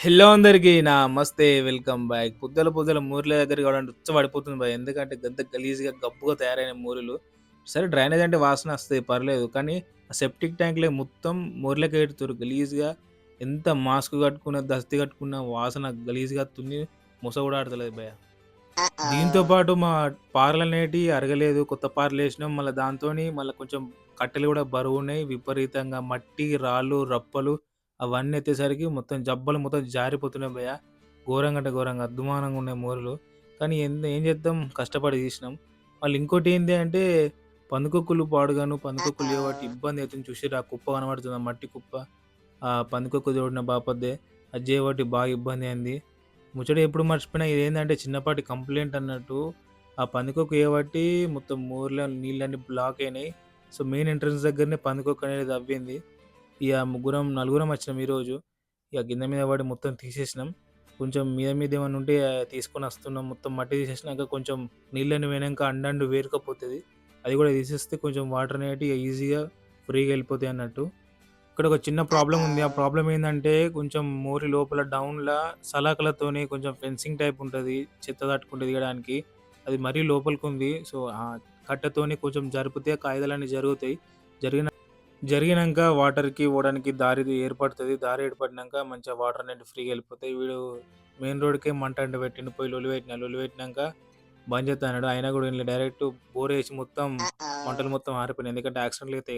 Hello అందరికి నమస్తే. Welcome back. పొద్దుల పొద్దుల మూరుల దగ్గరికి పోవాలంటే ఉచ్చ పడిపోతుంది భయ్. ఎందుకంటే గద్ద గలీజ్‌గా గబ్బుగా తయారైన మూరులు. సరే డ్రైనేజ్ అంటే వాసన వస్తది పర్లేదు. కానీ ఆ సెప్టిక్ ట్యాంక్‌లే మొత్తం మోర్లకే ఎడుతుర్రు గలీజ్‌గా. ఎంత మాస్క్ కట్టుకున్న, దస్తి కట్టుకున్న వాసన గలీజ్‌గా వత్తుంది. మొస కూడా ఆడతలేదు భయ్యా. దీంతో పాటు మా పారలనేటియి అరగలేదు. కొత్త పారలేసినాం. మళ్ళా దాంతోని మళ్ళా కొంచెం కట్టెలు గూడా బరువున్నాయి. విపరీతంగా మట్టి, రాళ్ళు, రప్పలు అవన్నీ ఎత్తేసరికి మొత్తం జబ్బలు మొత్తం జారిపోతున్నాయి భయ్యా. ఘోరంగా అంటే ఘోరంగా అద్దుమానంగా ఉన్నాయి మోరులు. కానీ ఏం చేద్దాం కష్టపడి తీసినాం. మళ్ళీ ఇంకోటి ఏంది అంటే పందికొక్కులు పాడుగాను పందికొక్కులు చేయబట్టి ఇబ్బంది అయితుంది చూసిర్రా ఆ కుప్ప కనబడుతుంది. ఆ మట్టి కుప్ప. ఆ పందికొక్కు తోడిన బాపద్దే. అది చేయబట్టి బాగా ఇబ్బంది అయింది. ముచ్చట ఎప్పుడు మర్చిపోయినా ఇదేందంటే చిన్నపాటి కంప్లెయింట్ అన్నట్టు. ఆ పందికొక్కు చేయబట్టి మొత్తం ఊర్లో నీళ్ళన్నీ బ్లాక్ అయినాయి. సో, మెయిన్ ఎంట్రన్స్ దగ్గరనే పందికొక్కు అనేది తవ్వింది. ఇగ నలుగురం వచ్చినాం ఈరోజు. ఇగ కింద మీద పడి మొత్తం తీసేసినాం. కొంచెం మీద మీద ఏమన్నా ఉంటే తీసుకొనొస్తున్నాం. మొత్తం మట్టి తీసేసినాక కొంచెం నీళ్ళన్నీ పోయినంక అండండు పేరుకపోతది. అది కూడా తీసేస్తే కొంచెం వాటర్ అనేటివి ఈజీగా ఫ్రీగా వెళ్ళిపోతాయన్నట్టు. ఇక్కడ ఒక చిన్న ప్రాబ్లమ్ ఉంది. ఆ ప్రాబ్లమ్ ఏందంటే కొంచెం మోరి లోపల డౌన్‌ల సలాకలతోని కొంచెం ఫెన్సింగ్ టైప్ ఉంటది. చెత్త తట్టుకుంటూ దిగడానికి. అది మరీ లోపలికుంది. సో, ఆ కట్టెతోని కొంచెం జరిపితే కాయిదాలన్నీ జరుగుతాయి. జరిగిన జరిగినంక వాటర్‌కి పోవడానికి దారి ఏర్పడుతది. దారి ఏర్పడినంక మంచిగా వాటర్ అనేటివి ఫ్రీగా ఎళ్ళిపోతాయి. వీడు మెయిన్ రోడ్‌కే మంట అంట పెట్టిండు. పోయి లొల్లి పెట్టినా. లొల్లి పెట్టినంక బంద్ చేత్తా అన్నాడు. అయినా కూడా వినలే. డైరెక్ట్ బోరేసి మొత్తం మంటలు మొత్తం ఆరిపోయినాయి. ఎందుకంటే యాక్సిడెంట్‌లు అయితాయి.